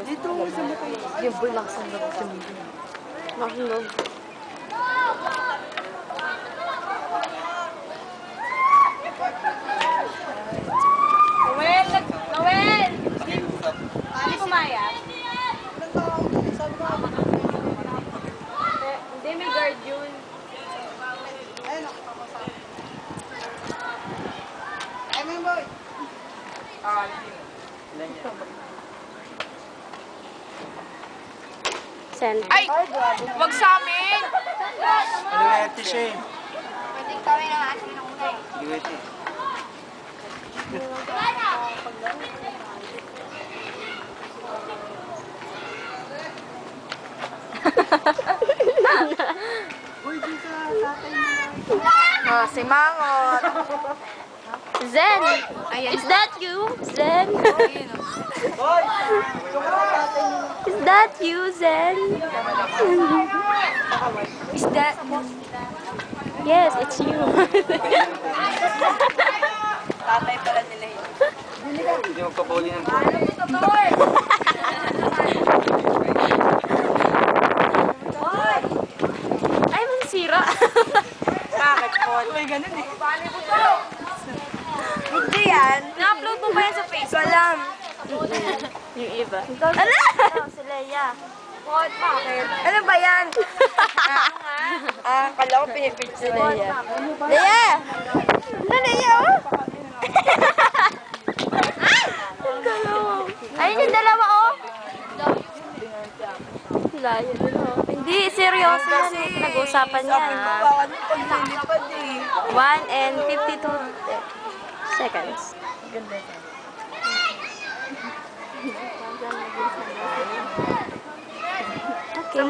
Dito sa mukha. Yung boy lang sa loob. Nasa loob. Noel! Noel! Hindi pumayag? Hindi, may guard yun. Send. Ay! Wag sa amin! Ano siya eh? Pwede kami ng asin ng unay. Duwete. Uy, di ka tatay mo. Si Mangot. Zen! Is that you? Zen? Boy! Yung tatay mo. Is that you, Zen? Is that... Yes, it's you. Tatay pala nila yun. Hindi magpapuli ng po. Ay, mansira. Bakit po? May ganun eh. Hindi yan. Na-upload mo ba yan sa Facebook? Alam. Yung iba. Ano? Si Leia. Bakit? Ano ba yan? Kala ko pinipitch Si Leia. Leia! Ano Leia oh? Yung dalawa. Ayun yung dalawa, oh. Layo din, oh. Hindi, seryoso yan. Pinag-uusapan yan. Bakit mo pag nilipad eh? 1 and 52 seconds. Okay.